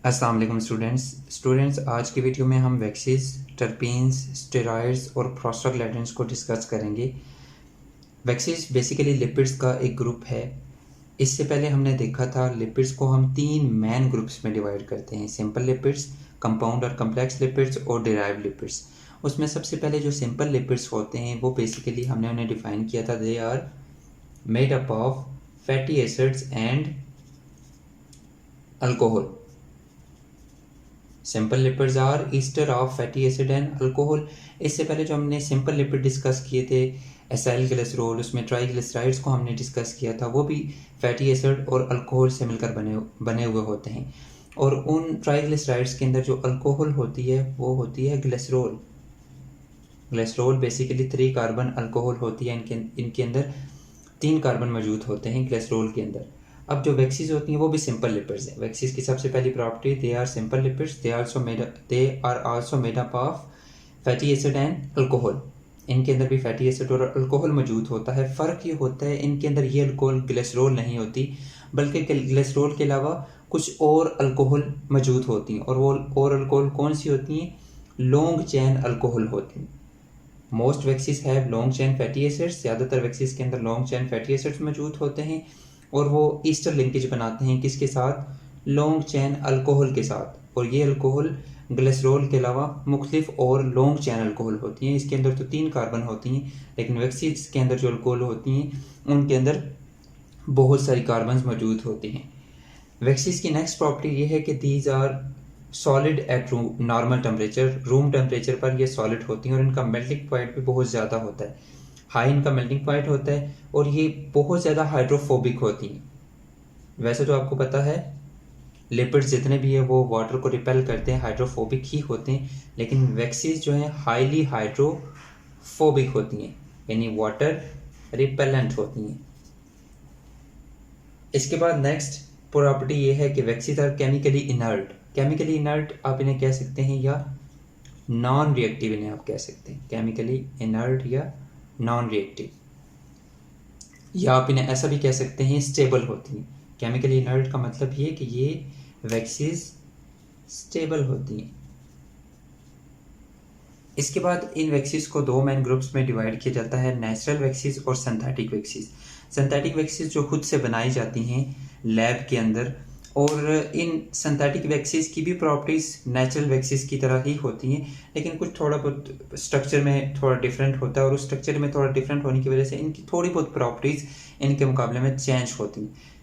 अस्सलाम वालेकुम स्टूडेंट्स आज की वीडियो में हम वैक्सीज, टर्पीन्स, स्टेरॉइड्स और प्रोस्टाग्लैंडिन्स को डिस्कस करेंगे। वैक्सीज बेसिकली लिपिड्स का एक ग्रुप है। इससे पहले हमने देखा था लिपिड्स को हम 3 मेन ग्रुप्स में डिवाइड करते हैं, सिंपल लिपिड्स, कंपाउंड और कम्प्लेक्स लिपिड्स और डिराइव्ड लिपिड्स। उसमें सबसे पहले जो सिंपल लिपिड्स होते हैं वो बेसिकली हमने उन्हें डिफाइन किया था, they are made up of fatty acids and alcohol. Simple lipids are ester of fatty acid and alcohol. इससे पहले जो हमने सिंपल लिपिड डिस्कस किए थे, एसाइल ग्लिसरॉल, उसमें ट्राइग्लिसराइड्स को हमने डिस्कस किया था, वो भी फैटी एसिड और अल्कोहल से मिलकर बने हुए होते हैं। और उन ट्राइग्लिसराइड्स के अंदर जो अल्कोहल होती है वो होती है glycerol. Glycerol basically 3 carbon alcohol होती है। इनके अंदर 3 कार्बन मौजूद होते हैं ग्लिसरॉल के अंदर। अब जो वैक्सीज होती हैं वो भी सिंपल लिपिड्स हैं। वैक्सीज की सबसे पहली property, they are simple lipids, they are also made up of fatty acid and alcohol. इनके अंदर भी फैटी एसिड और अल्कोहल मौजूद होता है। फ़र्क ये होता है इनके अंदर ये अल्कोहल ग्लिसरॉल नहीं होती, बल्कि ग्लिसरॉल के अलावा कुछ और अल्कोहल मौजूद होती हैं। और वो और अल्कोहल कौन सी होती हैं? लॉन्ग चेन अल्कोहल होती हैं। Most waxes have long chain fatty acids. ज़्यादातर वैक्सीज के अंदर लॉन्ग चेन फैटी एसिड्स मौजूद होते हैं और वो ईस्टर लिंकेज बनाते हैं किसके साथ? लॉन्ग चेन अल्कोहल के साथ। और ये अल्कोहल ग्लिसरॉल के अलावा मुख्तलिफ और लॉन्ग चेन अल्कोहल होती हैं। इसके अंदर तो 3 कार्बन होती हैं, लेकिन वैक्सीज के अंदर जो अल्कोहल होती हैं उनके अंदर बहुत सारी कार्बन मौजूद होती हैं। वैक्सीज की नेक्स्ट प्रॉपर्टी ये है कि these are solid at normal temperature. Room temperature पर ये सॉलिड होती हैं और इनका मेल्टिंग पॉइंट भी बहुत ज़्यादा होता है, हाई इनका मेल्टिंग पॉइंट होता है। और ये बहुत ज़्यादा हाइड्रोफोबिक होती हैं। वैसे तो आपको पता है लिपिड्स जितने भी है वो वाटर को रिपेल करते हैं, हाइड्रोफोबिक ही होते हैं, लेकिन वैक्सीज जो हैं हाईली हाइड्रोफोबिक होती हैं, यानी वाटर रिपेलेंट होती हैं। इसके बाद नेक्स्ट प्रॉपर्टी ये है कि waxes are chemically inert. Chemically inert आप इन्हें कह सकते हैं या नॉन रिएक्टिव इन्हें आप कह सकते हैं, केमिकली इनर्ट या नॉन रिएक्टिव, या आप इन्हें ऐसा भी कह सकते हैं स्टेबल होती हैं। केमिकली इनर्ट का मतलब ये कि ये वैक्सीज स्टेबल होती हैं। इसके बाद इन वैक्सीज को 2 मेन ग्रुप्स में डिवाइड किया जाता है, नेचुरल वैक्सीज और सिंथेटिक वैक्सीज। सिंथेटिक वैक्सीज जो खुद से बनाई जाती हैं लैब के अंदर, और इन सिंथेटिक वैक्सीज की भी प्रॉपर्टीज़ नेचुरल वैक्सीज की तरह ही होती हैं, लेकिन कुछ थोड़ा बहुत स्ट्रक्चर में थोड़ा डिफरेंट होता है, और उस स्ट्रक्चर में थोड़ा डिफरेंट होने की वजह से इनकी थोड़ी बहुत प्रॉपर्टीज़ इनके मुकाबले में चेंज होती हैं।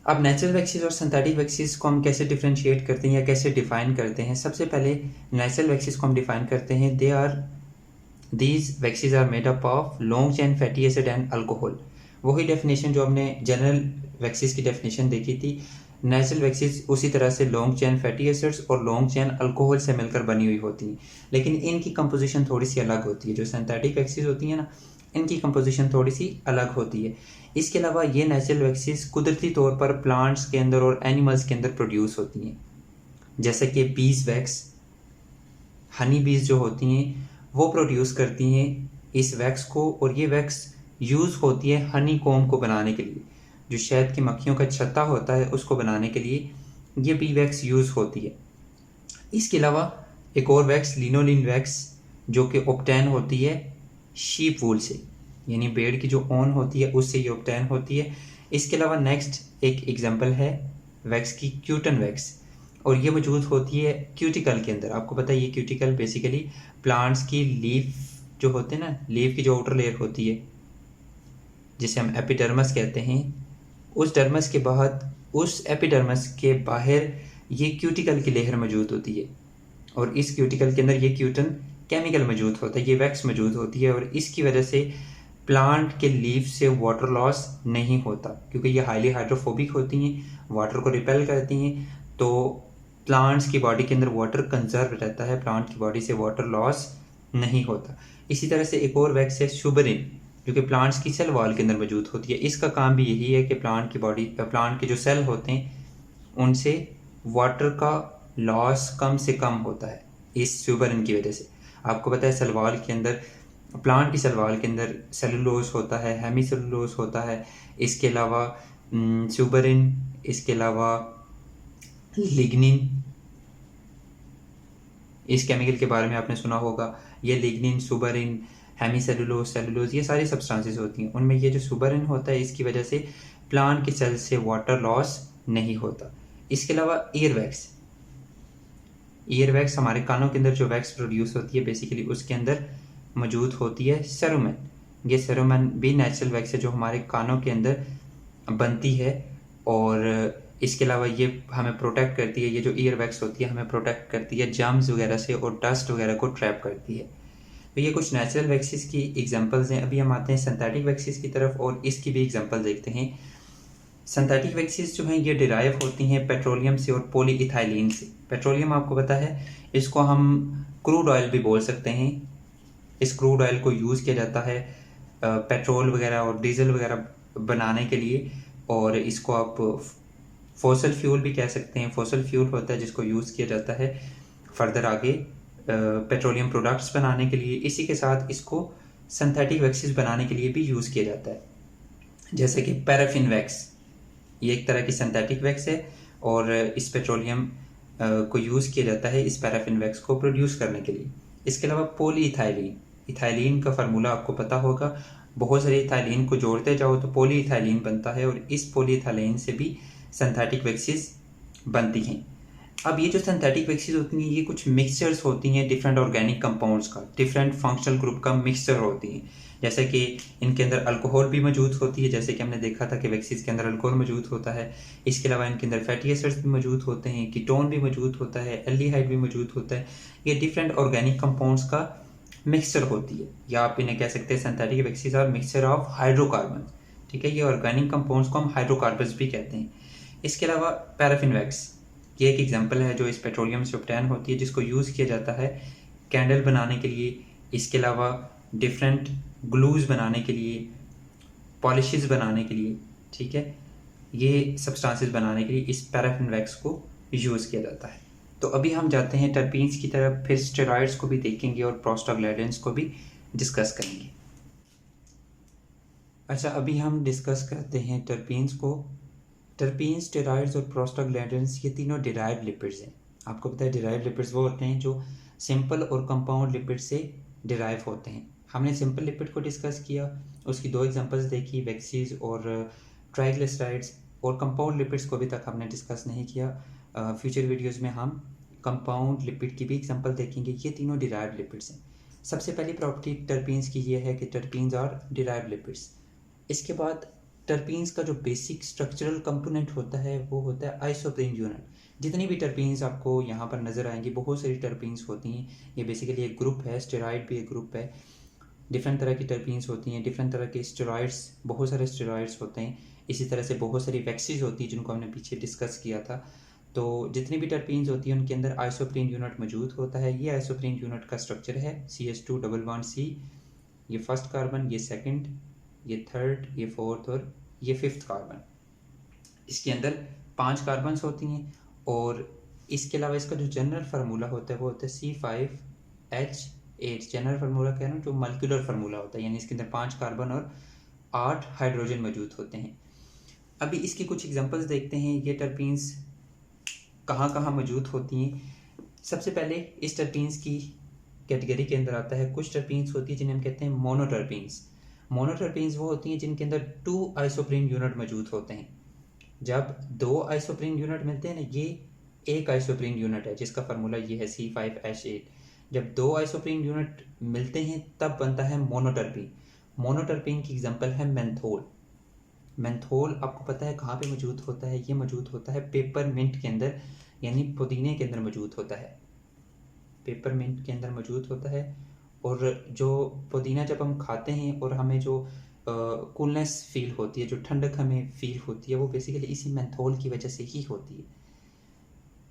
अब नेचुरल वैक्सीज और सिंथेटिक वैक्सीज को हम कैसे डिफ्रेंशिएट करते हैं या कैसे डिफ़ाइन करते हैं? सबसे पहले नेचुरल वैक्सीज को हम डिफ़ाइन करते हैं, these waxes are made up of long chain fatty acid and alcohol. वही डेफिनेशन जो हमने जनरल वैक्सीज की डेफिनेशन देखी थी। नेचुरल वैक्सीज उसी तरह से लॉन्ग चेन फैटी एसिड्स और लॉन्ग चेन अल्कोहल से मिलकर बनी हुई होती हैं, लेकिन इनकी कंपोजिशन थोड़ी सी अलग होती है। जो सिंथेटिक वैक्सीज होती हैं ना, इनकी कंपोजिशन थोड़ी सी अलग होती है। इसके अलावा ये नेचुरल वैक्सीज कुदरती तौर पर प्लांट्स के अंदर और एनिमल्स के अंदर प्रोड्यूस होती हैं, जैसे कि बीज वैक्स, हनी बीज जो होती हैं वो प्रोड्यूस करती हैं इस वैक्स को, और ये वैक्स यूज़ होती है हनी कॉम्ब को बनाने के लिए। जो शहद की मक्खियों का छत्ता होता है उसको बनाने के लिए ये बी वैक्स यूज़ होती है। इसके अलावा एक और वैक्स, लिनोलिन वैक्स, जो कि ऑब्टेन होती है शीप वूल से, यानी भेड़ की जो ऊन होती है उससे ये ऑब्टेन होती है। इसके अलावा नेक्स्ट एक एग्जांपल है वैक्स की, क्यूटन वैक्स, और ये मौजूद होती है क्यूटिकल के अंदर। आपको पता है ये क्यूटिकल बेसिकली प्लांट्स की लीफ जो होते हैं ना, लीफ की जो आउटर लेयर होती है जिसे हम एपिडर्मस कहते हैं, उस डर्मस के बाद उस एपिडर्मस के बाहर ये क्यूटिकल की लेयर मौजूद होती है, और इस क्यूटिकल के अंदर ये क्यूटन केमिकल मौजूद होता है, ये वैक्स मौजूद होती है, और इसकी वजह से प्लांट के लीफ से वाटर लॉस नहीं होता, क्योंकि ये हाईली हाइड्रोफोबिक होती हैं, वाटर को रिपेल करती हैं, तो प्लांट्स की बॉडी के अंदर वाटर कंजर्व रहता है, प्लांट की बॉडी से वाटर लॉस नहीं होता। इसी तरह से एक और वैक्स है सुबरिन, जो कि प्लांट्स की सेल वॉल के अंदर मौजूद होती है। इसका काम भी यही है कि प्लांट के जो सेल होते हैं उनसे वाटर का लॉस कम से कम होता है इस सुबरिन की वजह से। आपको पता है सेल वॉल के अंदर, प्लांट की सेल वॉल के अंदर सेलुलोज होता है, हेमी सेलुलोज होता है, इसके अलावा सुबरिन, इसके अलावा लिग्निन, इस केमिकल के बारे में आपने सुना होगा। ये लिग्निन, सुबरिन, हेमीसेलुलोज, सेलुलोज, ये सारी सब्सटेंसेस होती हैं। उनमें ये जो सुबरिन होता है, इसकी वजह से प्लांट के सेल से वाटर लॉस नहीं होता। इसके अलावा ईयर वैक्स हमारे कानों के अंदर जो वैक्स प्रोड्यूस होती है, बेसिकली उसके अंदर मौजूद होती है सेरोमेन। ये सेरोमेन भी नेचुरल वैक्स है जो हमारे कानों के अंदर बनती है, और इसके अलावा ये हमें प्रोटेक्ट करती है। ये जो ईयर वैक्स होती है हमें प्रोटेक्ट करती है जर्म्स वगैरह से, और डस्ट वगैरह को ट्रैप करती है। तो ये कुछ नेचुरल वैक्सीज की एग्जांपल्स हैं। अभी हम आते हैं सिंथेटिक वैक्सीज की तरफ, और इसकी भी एग्जांपल देखते हैं। सिंथेटिक वैक्सीज जो हैं ये डिराइव होती हैं पेट्रोलियम से और पॉलीइथाइलिन से। पेट्रोलियम आपको पता है, इसको हम क्रूड ऑयल भी बोल सकते हैं। इस क्रूड ऑयल को यूज़ किया जाता है पेट्रोल वगैरह और डीजल वगैरह बनाने के लिए, और इसको आप फॉसल फ्यूल भी कह सकते हैं। फॉसल फ्यूल होता है जिसको यूज़ किया जाता है फर्दर आगे पेट्रोलियम प्रोडक्ट्स बनाने के लिए। इसी के साथ इसको सिंथेटिक वैक्सीज बनाने के लिए भी यूज़ किया जाता है, जैसे कि पैराफिन वैक्स, ये एक तरह की सिंथेटिक वैक्स है, और इस पेट्रोलियम को यूज़ किया जाता है इस पैराफिन वैक्स को प्रोड्यूस करने के लिए। इसके अलावा पॉलीइथाइलिन, इथाइलिन का फार्मूला आपको पता होगा। बहुत सारे इथाइलिन को जोड़ते जाओ तो पॉलीइथाइलिन बनता है, और इस पॉलीइथाइलिन से भी सिंथेटिक वैक्सीज बनती हैं। अब ये जो सिंथेटिक वैक्सीज होती हैं ये कुछ मिक्सचर्स होती हैं डिफरेंट ऑर्गेनिक कंपाउंड्स का, डिफरेंट फंक्शनल ग्रुप का मिक्सचर होती हैं। जैसे कि इनके अंदर अल्कोहल भी मौजूद होती है, जैसे कि हमने देखा था कि वैक्सीज के अंदर अल्कोहल मौजूद होता है। इसके अलावा इनके अंदर फैटी एसिड्स भी मौजूद होते हैं, कीटोन भी मौजूद होता है, एल्डिहाइड भी मौजूद होता है। ये डिफरेंट ऑर्गेनिक कंपाउंड्स का मिक्सचर होती है, या आप इन्हें कह सकते हैं synthetic waxes are mixture of hydrocarbon. ठीक है, ये ऑर्गेनिक कंपाउंड्स को हम हाइड्रोकार्बन्स भी कहते हैं। इसके अलावा पैराफिन वैक्स, ये एक एग्जांपल है जो इस पेट्रोलियम से ऑब्टेन होती है, जिसको यूज़ किया जाता है कैंडल बनाने के लिए। इसके अलावा डिफरेंट ग्लूज बनाने के लिए, पॉलिशेस बनाने के लिए, ठीक है, ये सब्सटेंसेस बनाने के लिए इस पैराफिन वैक्स को यूज़ किया जाता है। तो अभी हम जाते हैं टर्पीन्स की तरफ, फिर स्टेरॉइड्स को भी देखेंगे और प्रोस्टाग्लैंडिन्स को भी डिस्कस करेंगे। अच्छा, अभी हम डिस्कस करते हैं टर्पीन्स को। टर्पीन्स, स्टेरॉइड्स और प्रोस्टाग्लैंडिन्स ये तीनों डिराइव्ड लिपिड्स हैं। आपको पता है डिराइव्ड लिपिड्स वो होते हैं जो सिंपल और कंपाउंड लिपिड से डिराइव होते हैं। हमने सिंपल लिपिड को डिस्कस किया, उसकी दो एग्जांपल्स देखी, वैक्सीज और ट्राइग्लिसराइड्स, और कंपाउंड लिपिड्स को अभी तक हमने डिस्कस नहीं किया। फ्यूचर वीडियोस में हम कंपाउंड लिपिड की भी एग्जांपल देखेंगे। ये तीनों डिराइव्ड लिपिड्स हैं। सबसे पहली प्रॉपर्टी टर्पीन्स की ये है कि टर्पीन्स आर डिराइव्ड लिपिड्स। इसके बाद टर्पीन्स का जो बेसिक स्ट्रक्चरल कंपोनेंट होता है वो होता है आइसोप्रीन यूनिट। जितनी भी टर्पीन्स आपको यहाँ पर नज़र आएंगी, बहुत सारी टर्पीन्स होती हैं। ये बेसिकली एक ग्रुप है, स्टेरॉइड भी एक ग्रुप है। डिफरेंट तरह की टर्पीन्स होती हैं, डिफरेंट तरह के स्टेरॉइड्स, बहुत सारे स्टेरॉइड्स होते हैं। इसी तरह से बहुत सारी वैक्सीज होती हैं जिनको हमने पीछे डिस्कस किया था। तो जितनी भी टर्पीन्स होती हैं उनके अंदर आइसोप्रीन यूनिट मौजूद होता है। ये आइसोप्रीन यूनिट का स्ट्रक्चर है CH2 डबल बॉन्ड C, ये फर्स्ट कार्बन, ये सेकंड, ये थर्ड, ये फोर्थ और ये फिफ्थ कार्बन। इसके अंदर 5 कार्बन्स होती हैं, और इसके अलावा इसका जो जनरल फार्मूला होता है वो होता है C5H8। जनरल फार्मूला कह रहा हूँ, जो मॉलिक्यूलर फार्मूला होता है, यानी इसके अंदर 5 कार्बन और 8 हाइड्रोजन मौजूद होते हैं। अभी इसकी कुछ एग्जांपल्स देखते हैं, ये टर्पीन्स कहाँ कहाँ मौजूद होती हैं। सबसे पहले इस टर्पीन्स की कैटेगरी के अंदर आता है, कुछ टर्पीन्स होती है जिन्हें हम कहते हैं मोनोटर्पीन्स। मोनोटर्पीन्स वो होती हैं जिनके अंदर 2 आइसोप्रीन यूनिट मौजूद होते हैं। जब 2 आइसोप्रीन यूनिट मिलते हैं ना, ये एक आइसोप्रीन यूनिट है जिसका फार्मूला ये है C5H8। जब 2 आइसोप्रीन यूनिट मिलते हैं तब बनता है मोनोटर्पीन। मोनोटर्पीन की एग्जांपल है मेंथोल। मेंथोल आपको पता है कहाँ पे मौजूद होता है? ये मौजूद होता है पेपरमिंट के अंदर, यानी पुदीने के अंदर मौजूद होता है। पेपरमिंट के अंदर मौजूद होता है, और जो पुदीना जब हम खाते हैं और हमें जो कूलनेस फील होती है, जो ठंडक हमें फील होती है, वो बेसिकली इसी मेंथोल की वजह से ही होती है।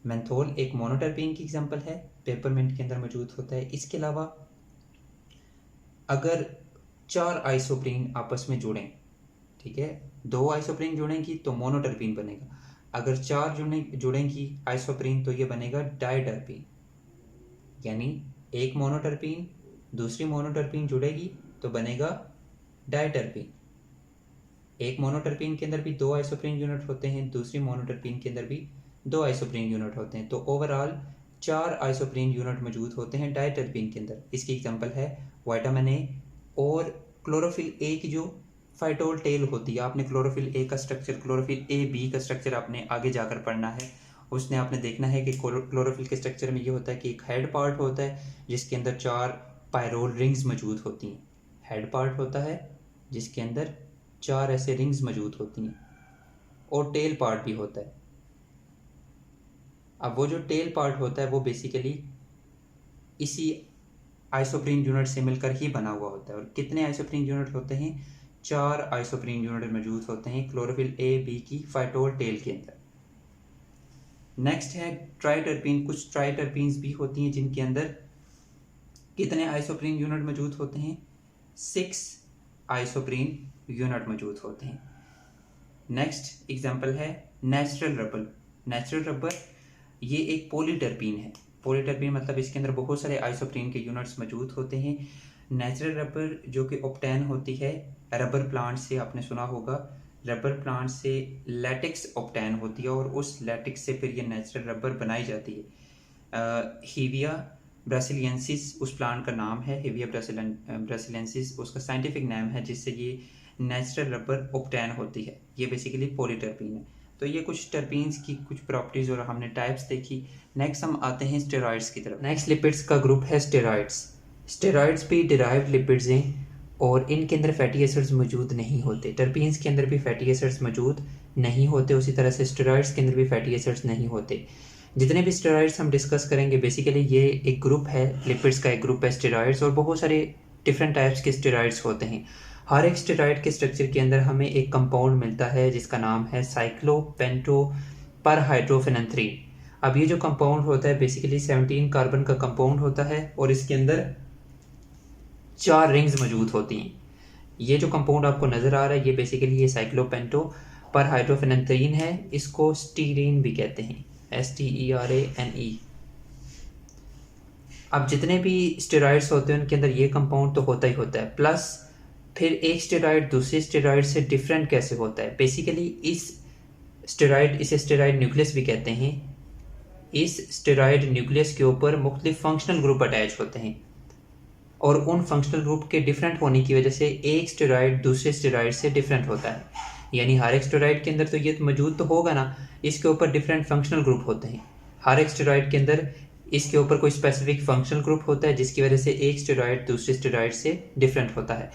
मेंथोल एक मोनोटर्पीन की एग्जांपल है, पेपरमिंट के अंदर मौजूद होता है। इसके अलावा अगर 4 आइसोप्रीन आपस में जुड़ें, ठीक है, 2 आइसोप्रीन जुड़ेंगी तो मोनोटर्पीन बनेगा। अगर 4 जुड़ेंगी आइसोप्रीन तो ये बनेगा डाइटर्पीन। यानी एक मोनोटर्पीन दूसरी मोनोटर्पीन जुड़ेगी तो बनेगा डाइटर्पीन। एक मोनोटर्पीन के अंदर भी 2 आइसोप्रीन यूनिट होते हैं, दूसरी मोनोटर्पीन के अंदर भी 2 आइसोप्रीन यूनिट होते हैं। तो ओवरऑल 4 आइसोप्रीन यूनिट मौजूद होते हैं डायटरपीन के अंदर। इसकी एग्जांपल है विटामिन ए और क्लोरोफिल ए की जो फाइटोल टेल होती है। आपने क्लोरोफिल ए का स्ट्रक्चर, क्लोरोफिल ए बी का स्ट्रक्चर आपने आगे जाकर पढ़ना है। उसने आपने देखना है कि क्लोरोफिल के स्ट्रक्चर में ये होता है कि एक हेड पार्ट होता है जिसके अंदर 4 पायरोल रिंग्स मौजूद होती हैं। हेड पार्ट होता है जिसके अंदर 4 ऐसे रिंग्स मौजूद होती हैं और टेल पार्ट भी होता है। अब वो जो टेल पार्ट होता है वो बेसिकली इसी आइसोप्रीन यूनिट से मिलकर ही बना हुआ होता है। और कितने आइसोप्रीन यूनिट होते हैं? 4 आइसोप्रीन यूनिट मौजूद होते हैं क्लोरोफिल ए बी की फाइटोल टेल के अंदर। नेक्स्ट है ट्राइटरपीन। कुछ ट्राइटरपीन्स भी होती हैं जिनके अंदर कितने आइसोप्रीन यूनिट मौजूद होते हैं? 6 आइसोप्रीन यूनिट मौजूद होते हैं। नेक्स्ट एग्जांपल है नेचुरल रबर। नेचुरल रबर ये एक पॉलीटरपीन है। पॉलीटरपीन मतलब इसके अंदर बहुत सारे आइसोप्रीन के यूनिट्स मौजूद होते हैं। नेचुरल रबर जो कि ऑब्टेन होती है रबर प्लांट से, आपने सुना होगा रबर प्लांट से लैटेक्स ऑब्टेन होती है और उस लैटेक्स से फिर ये नेचुरल रबर बनाई जाती है। हीविया ब्रासिलियंसिस उस प्लांट का नाम है, हीविया ब्रासिलियंसिस उसका साइंटिफिक नेम है जिससे ये नेचुरल रबर ऑब्टेन होती है। ये बेसिकली पॉलीटरपीन है। तो ये कुछ टर्पीन्स की कुछ प्रॉपर्टीज़ और हमने टाइप्स देखी। नेक्स्ट हम आते हैं स्टेरॉइड्स की तरफ। नेक्स्ट लिपिड्स का ग्रुप है स्टेरॉइड्स। स्टेरॉइड्स भी डिराइव्ड लिपिड्स हैं और इनके अंदर फैटी एसिड्स मौजूद नहीं होते। टर्पीन्स के अंदर भी फैटी एसिड्स मौजूद नहीं होते, उसी तरह से स्टेरॉइड्स के अंदर भी फैटी एसिड्स नहीं होते। जितने भी स्टेरॉइड्स हम डिस्कस करेंगे बेसिकली ये एक ग्रुप है, लिपिड्स का एक ग्रुप है स्टेरॉइड्स। और बहुत सारे डिफरेंट टाइप्स के स्टेरॉइड्स होते हैं। हर एक स्टेरॉइड के स्ट्रक्चर के अंदर हमें एक कंपाउंड मिलता है जिसका नाम है साइक्लोपेंटोपरहाइड्रोफेनेंथ्रीन। अब ये जो कंपाउंड होता है बेसिकली 17 कार्बन का कंपाउंड होता है और इसके अंदर 4 रिंग्स मौजूद होती हैं। ये जो कंपाउंड आपको नज़र आ रहा है ये बेसिकली ये साइक्लोपेंटोपरहाइड्रोफेनेंथ्रीन है। इसको स्टीरीन भी कहते हैं, STERANE। अब जितने भी स्टेरॉइड्स होते हैं उनके अंदर ये कंपाउंड तो होता ही होता है, प्लस फिर एक स्टेरॉइड दूसरे स्टेरॉइड से डिफरेंट कैसे होता है? बेसिकली इसे स्टेरॉइड न्यूक्लियस भी कहते हैं। इस स्टेरॉइड न्यूक्लियस के ऊपर मुख्तलिफ फंक्शनल ग्रुप अटैच होते हैं और उन फंक्शनल ग्रुप के डिफरेंट होने की वजह से एक स्टेरॉइड दूसरे स्टेरॉइड से डिफरेंट होता है। यानी हर एक स्टेरॉइड के अंदर तो ये मौजूद तो होगा ना, इसके ऊपर डिफरेंट फंक्शनल ग्रुप होते हैं। हर एक स्टेरॉइड के अंदर इसके ऊपर कोई स्पेसिफिक फंक्शनल ग्रुप होता है जिसकी वजह से एक स्टेरॉइड दूसरे स्टेरॉइड से डिफरेंट होता है।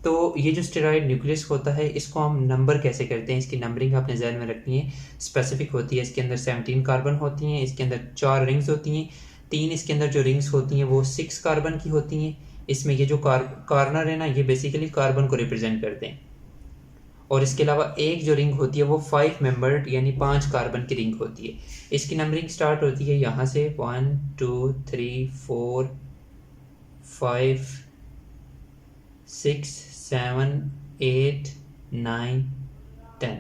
तो ये जो स्टेरॉइड न्यूक्लियस होता है इसको हम नंबर कैसे करते हैं, इसकी नंबरिंग आपने ज़हन में रखनी है। स्पेसिफिक होती है, इसके अंदर 17 कार्बन होती हैं, इसके अंदर 4 रिंग्स होती हैं। 3 इसके अंदर जो रिंग्स होती हैं वो 6 कार्बन की होती हैं। इसमें ये जो कार्नर है ना ये बेसिकली कार्बन को रिप्रेजेंट करते हैं। और इसके अलावा एक जो रिंग होती है वो 5 मेंबर्ड यानी 5 कार्बन की रिंग होती है। इसकी नंबरिंग स्टार्ट होती है यहाँ से 1 2 3 4 5 6 7 8 9 10।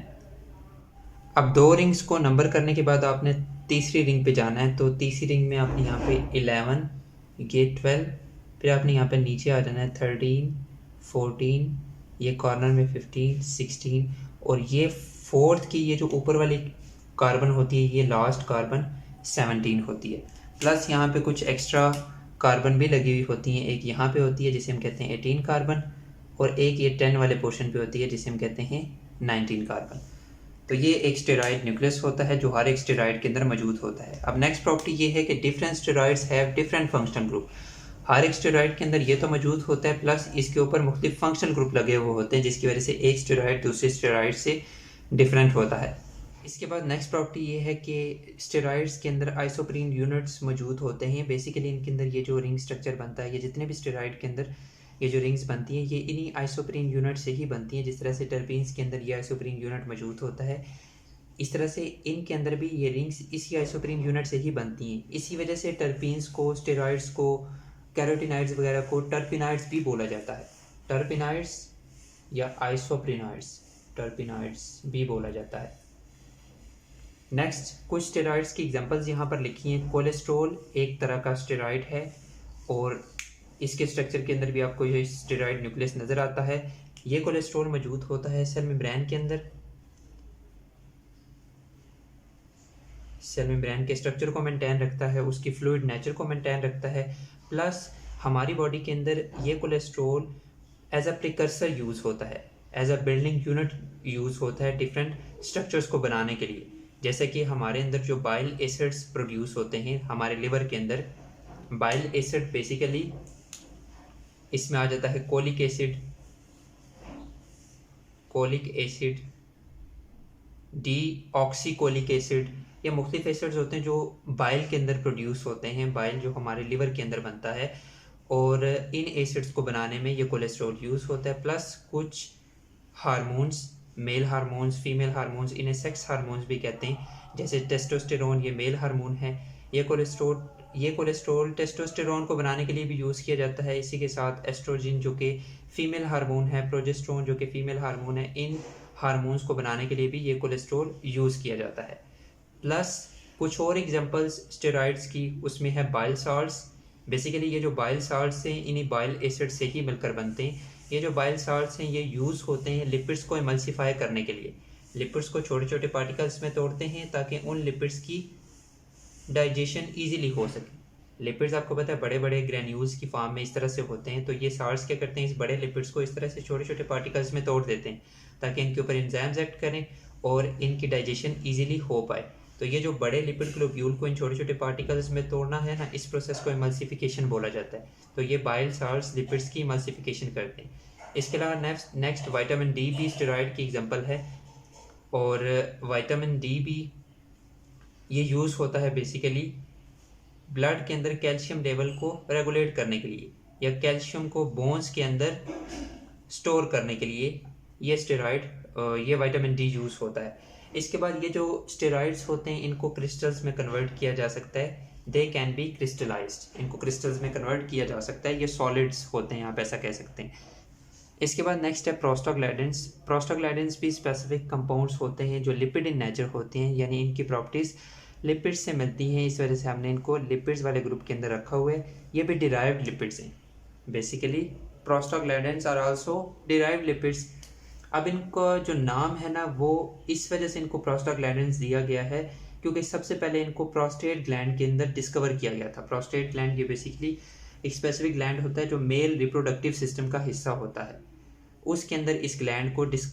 अब 2 रिंग्स को नंबर करने के बाद आपने तीसरी रिंग पे जाना है। तो तीसरी रिंग में आपने यहाँ पे 11, ये 12, फिर आपने यहाँ पे नीचे आ जाना है 13 14, ये कॉर्नर में 15 16 और ये फोर्थ की ये जो ऊपर वाली कार्बन होती है ये लास्ट कार्बन 17 होती है। प्लस यहाँ पे कुछ एक्स्ट्रा कार्बन भी लगी हुई होती हैं। एक यहाँ पे होती है जिसे हम कहते हैं 18 कार्बन और एक ये 10 वाले पोर्शन पे होती है जिसे हम कहते हैं 19 कार्बन। तो ये एक स्टेरॉइड न्यूक्लियस होता है जो हर एक स्टेरॉइड के अंदर मौजूद होता है। अब नेक्स्ट प्रॉपर्टी ये है कि different steroids have different functional group. हर एक स्टेरॉइड के अंदर ये तो मौजूद होता है प्लस इसके ऊपर मुख्तलिफ फंक्शनल ग्रुप लगे हुए होते हैं जिसकी वजह से एक स्टेरॉइड दूसरे स्टेरॉइड से डिफरेंट होता है। इसके बाद नेक्स्ट प्रॉपर्टी ये है कि स्टेरॉइड्स के अंदर आइसोप्रीन यूनिट्स मौजूद होते हैं। बेसिकली इनके अंदर ये जो रिंग स्ट्रक्चर बनता है, ये जितने भी स्टेरॉइड के अंदर ये जो रिंग्स बनती हैं ये इन्हीं आइसोप्रीन यूनिट से ही बनती हैं। जिस तरह से टर्पीन्स के अंदर ये आइसोप्रीन यूनिट मौजूद होता है इस तरह से इनके अंदर भी ये रिंग्स इसी आइसोप्रीन यूनिट से ही बनती हैं। इसी वजह से टर्पीन्स को, स्टेरॉइड्स को, कैरोटीनॉइड्स वगैरह को टर्पिनॉइड्स भी बोला जाता है। टर्पिनॉइड्स या आइसोप्रीनॉइड्स, टर्पिनॉइड्स भी बोला जाता है। नेक्स्ट कुछ स्टेरॉइड्स की एग्जांपल्स यहाँ पर लिखी हैं। कोलेस्ट्रॉल एक तरह का स्टेरॉइड है और इसके स्ट्रक्चर के अंदर भी आपको ये स्टेरॉइड न्यूक्लियस नज़र आता है। ये कोलेस्ट्रॉल मौजूद होता है सेल मेम्ब्रेन के अंदर। सेल मेम्ब्रेन के स्ट्रक्चर को मेंटेन रखता है, उसकी फ्लूइड नेचर को मेंटेन रखता है, प्लस हमारी बॉडी के अंदर ये cholesterol as a precursor use होता है, as a building unit use होता है डिफरेंट स्ट्रक्चर्स को बनाने के लिए। जैसे कि हमारे अंदर जो बाइल एसिड्स प्रोड्यूस होते हैं हमारे लिवर के अंदर, बाइल एसिड बेसिकली इसमें आ जाता है कोलिक एसिड, डीऑक्सीकोलिक एसिड, ये मुख्तलिफ एसिड्स होते हैं जो बाइल के अंदर प्रोड्यूस होते हैं, बाइल जो हमारे लिवर के अंदर बनता है, और इन एसिड्स को बनाने में ये कोलेस्ट्रॉल यूज़ होता है। प्लस कुछ hormones, male hormones, female hormones, इन्हें सेक्स हार्मोन्स भी कहते हैं, जैसे टेस्टोस्टेरोन, ये मेल हार्मोन है। ये कोलेस्ट्रॉल टेस्टोस्टेरोन को बनाने के लिए भी यूज़ किया जाता है। इसी के साथ एस्ट्रोजन जो कि फीमेल हार्मोन है, प्रोजेस्टेरोन जो कि फीमेल हार्मोन है, इन हार्मोन्स को बनाने के लिए भी ये कोलेस्ट्रॉल यूज़ किया जाता है। प्लस कुछ और एग्जांपल्स स्टेरॉइड्स की, उसमें है बाइल साल्ट्स। बेसिकली ये जो बाइल साल्ट्स हैं इन्हीं बाइल एसिड से ही मिलकर बनते हैं। ये जो बाइल साल्ट्स हैं ये यूज़ होते हैं लिपिड्स को एमल्सिफाई करने के लिए। लिपिड्स को छोटे छोटे पार्टिकल्स में तोड़ते हैं ताकि उन लिपिड्स की डाइजेशन ईजिली हो सके। लिपिड्स आपको पता है बड़े बड़े ग्रैन्यूल्स की फॉर्म में इस तरह से होते हैं, तो ये साल्ट्स क्या करते हैं, इस बड़े लिपिड्स को इस तरह से छोटे छोटे पार्टिकल्स में तोड़ देते हैं ताकि इनके ऊपर एंजाइम्स एक्ट करें और इनकी डाइजेशन ईजिली हो पाए। तो ये जो बड़े लिपिड ग्लोब्यूल को इन छोटे छोटे पार्टिकल्स में तोड़ना है ना, इस प्रोसेस को एमल्सिफिकेशन बोला जाता है। तो ये बाइल साल्ट्स लिपिड्स की एमल्सिफिकेशन करते हैं। इसके अलावा नेक्स्ट विटामिन डी भी स्टेरॉइड की एग्जांपल है, और विटामिन डी भी ये यूज़ होता है बेसिकली ब्लड के अंदर कैल्शियम लेवल को रेगुलेट करने के लिए या कैल्शियम को बोन्स के अंदर स्टोर करने के लिए ये विटामिन डी यूज़ होता है। इसके बाद ये जो स्टेरॉइड्स होते हैं इनको क्रिस्टल्स में कन्वर्ट किया जा सकता है, दे कैन बी क्रिस्टलाइज्ड, इनको क्रिस्टल्स में कन्वर्ट किया जा सकता है, ये सॉलिड्स होते हैं आप ऐसा कह सकते हैं। इसके बाद नेक्स्ट है प्रोस्टाग्लैंडिन्स। प्रोस्टाग्लैंडिन्स भी स्पेसिफिक कंपाउंड्स होते हैं जो लिपिड इन नेचर होते हैं, यानी इनकी प्रॉपर्टीज़ लिपिड्स से मिलती हैं, इस वजह से हमने इनको लिपिड्स वाले ग्रुप के अंदर रखा हुआ है। ये भी डिराइव्ड लिपिड्स हैं। Basically prostaglandins are also derived lipids. अब इनका जो नाम है ना वो इस वजह से इनको प्रोस्टाग्लैंडिन्स दिया गया है क्योंकि सबसे पहले इनको प्रोस्टेट ग्लैंड के अंदर डिस्कवर किया गया था। प्रोस्टेट ग्लैंड ये बेसिकली एक स्पेसिफिक ग्लैंड होता है जो मेल रिप्रोडक्टिव सिस्टम का हिस्सा होता है। उसके अंदर इस ग्लैंड को इस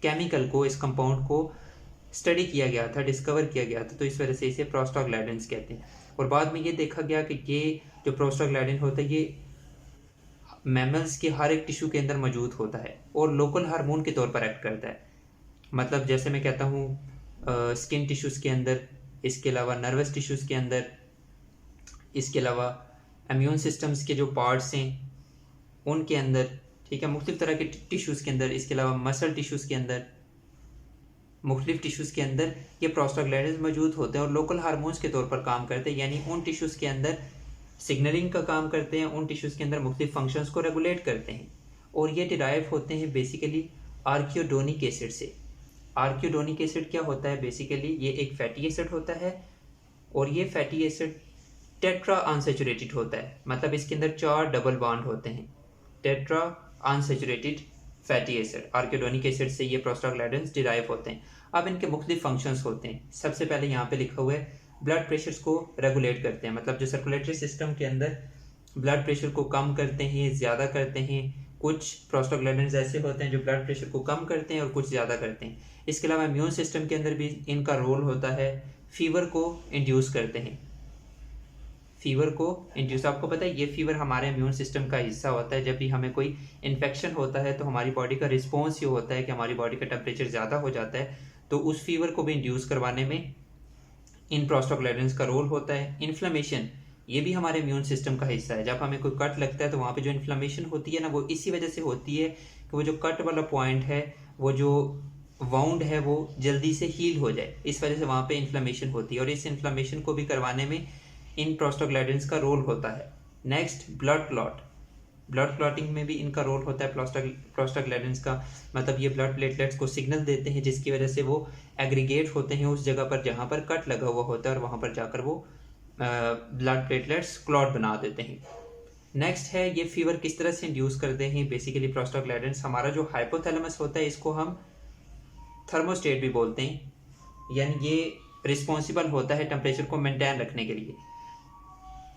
केमिकल को, इस कंपाउंड को स्टडी किया गया था, डिस्कवर किया गया था, तो इस वजह से इसे प्रोस्टाग्लैंडिन्स कहते हैं। और बाद में ये देखा गया कि ये जो प्रोस्टाग्लैंडिन होता है ये मैमल्स के हर एक टिश्यू के अंदर मौजूद होता है और लोकल हार्मोन के तौर पर एक्ट करता है। मतलब जैसे मैं कहता हूँ स्किन टिश्यूज़ के अंदर, इसके अलावा नर्वस टिश्यूज़ के अंदर, इसके अलावा इम्यून सिस्टम्स के जो पार्ट्स हैं उनके अंदर, ठीक है, मुख्तलिफ तरह के टिश्यूज़ के अंदर, इसके अलावा मसल टिश्यूज़ के अंदर, मुख्तलिफ टिश्यूज़ के अंदर ये प्रोस्टाग्लैंडिन्स मौजूद होते हैं और लोकल हार्मोन्स के तौर पर काम करते हैं, यानी उन टिश्यूज़ के अंदर सिग्नलिंग का काम करते हैं, उन टिश्यूज़ के अंदर मुख्तलिफ फंक्शंस को रेगुलेट करते हैं। और ये डिराइव होते हैं बेसिकली आर्कियोडोनिक एसिड से। आर्कियोडोनिक एसिड क्या होता है, बेसिकली ये एक फैटी एसिड होता है और ये फैटी एसिड टेट्रा अनसैचुरेटेड होता है, मतलब इसके अंदर 4 डबल बॉन्ड होते हैं। Tetra unsaturated fatty acid, arachidonic acid से ये प्रोस्टाग्लैंडिन्स डिराइव होते हैं। अब इनके मुख्तलिफ फंक्शंस होते हैं। सबसे पहले यहाँ पे लिखा हुआ है ब्लड प्रेशर्स को रेगुलेट करते हैं, मतलब जो सर्कुलेटरी सिस्टम के अंदर ब्लड प्रेशर को कम करते हैं, ज़्यादा करते हैं। कुछ प्रोस्टाग्लैंडिन्स ऐसे होते हैं जो ब्लड प्रेशर को कम करते हैं और कुछ ज़्यादा करते हैं। इसके अलावा इम्यून सिस्टम के अंदर भी इनका रोल होता है, फीवर को इंड्यूस करते हैं। फीवर को इंड्यूस, आपको पता है ये फीवर हमारे इम्यून सिस्टम का हिस्सा होता है। जब भी हमें कोई इन्फेक्शन होता है तो हमारी बॉडी का रिस्पॉन्स ये होता है कि हमारी बॉडी का टेम्परेचर ज़्यादा हो जाता है, तो उस फीवर को भी इंड्यूस करवाने में इन प्रोस्टाग्लैंडिन्स का रोल होता है। इन्फ्लेमेशन, ये भी हमारे इम्यून सिस्टम का हिस्सा है। जब हमें कोई कट लगता है तो वहाँ पे जो इन्फ्लेमेशन होती है ना, वो इसी वजह से होती है कि वो जो कट वाला पॉइंट है, वो जो वाउंड है, वो जल्दी से हील हो जाए, इस वजह से वहाँ पे इन्फ्लेमेशन होती है और इस इन्फ्लेमेशन को भी करवाने में इन प्रोस्टाग्लैंडिन्स का रोल होता है। Next blood clot, blood clotting में भी इनका रोल होता है प्रोस्टाग्लैंडिन्स का, मतलब ये ब्लड प्लेटलेट्स को सिग्नल देते हैं जिसकी वजह से वो एग्रीगेट होते हैं उस जगह पर जहाँ पर कट लगा हुआ होता है और वहाँ पर जाकर वो ब्लड प्लेटलेट्स क्लॉट बना देते हैं। नेक्स्ट है ये फीवर किस तरह से इंड्यूस करते हैं। बेसिकली प्रोस्टाग्लैंडिन्स, हमारा जो हाइपोथैलेमस होता है इसको हम थर्मोस्टेट भी बोलते हैं, यानी ये रिस्पॉन्सिबल होता है टेम्परेचर को मेंटेन रखने के लिए।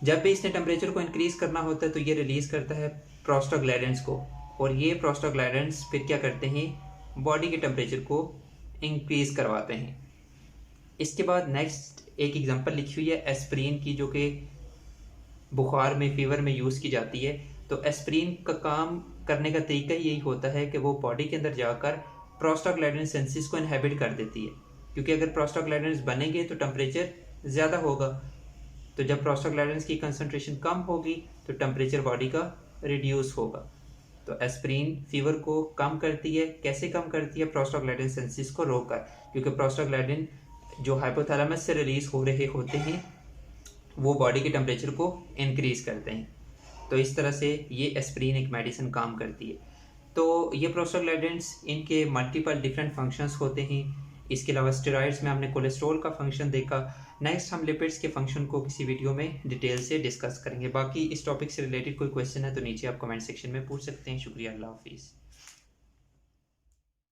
जब भी इसने टेम्परेचर को इंक्रीज़ करना होता है तो ये रिलीज़ करता है प्रोस्टाग्लैंडिन्स को, और ये प्रोस्टाग्लैंडिन्स फिर क्या करते हैं, बॉडी के टेम्परेचर को इंक्रीज़ करवाते हैं। इसके बाद नेक्स्ट एक एग्जांपल लिखी हुई है एस्प्रिन की, जो कि बुखार में, फीवर में यूज़ की जाती है। तो एस्प्रिन का काम करने का तरीका यही होता है कि वो बॉडी के अंदर जाकर प्रोस्टाग्लैंडिन सेंसिस को इनहेबिट कर देती है, क्योंकि अगर प्रोस्टाग्लैंडिन्स बनेंगे तो टेम्परेचर ज़्यादा होगा। तो जब प्रोस्टाग्लैंडिन्स की कंसंट्रेशन कम होगी तो टेम्परेचर बॉडी का रिड्यूस होगा। तो एस्प्रिन फीवर को कम करती है। कैसे कम करती है? प्रोस्टाग्लैंडिन सेंसिस को रोककर, क्योंकि प्रोस्टाग्लैंडिन जो हाइपोथैलेमस से रिलीज हो रहे होते हैं वो बॉडी के टेम्परेचर को इंक्रीज करते हैं। तो इस तरह से ये एस्प्रिन एक मेडिसिन काम करती है। तो ये प्रोस्टाग्लैंडिन्स, इनके मल्टीपल डिफरेंट फंक्शंस होते हैं। इसके अलावा स्टेरॉइड्स में हमने कोलेस्ट्रॉल का फंक्शन देखा। नेक्स्ट हम लिपिड्स के फंक्शन को किसी वीडियो में डिटेल से डिस्कस करेंगे। बाकी इस टॉपिक से रिलेटेड कोई क्वेश्चन है तो नीचे आप कमेंट सेक्शन में पूछ सकते हैं। शुक्रिया, अल्लाह हाफिज़।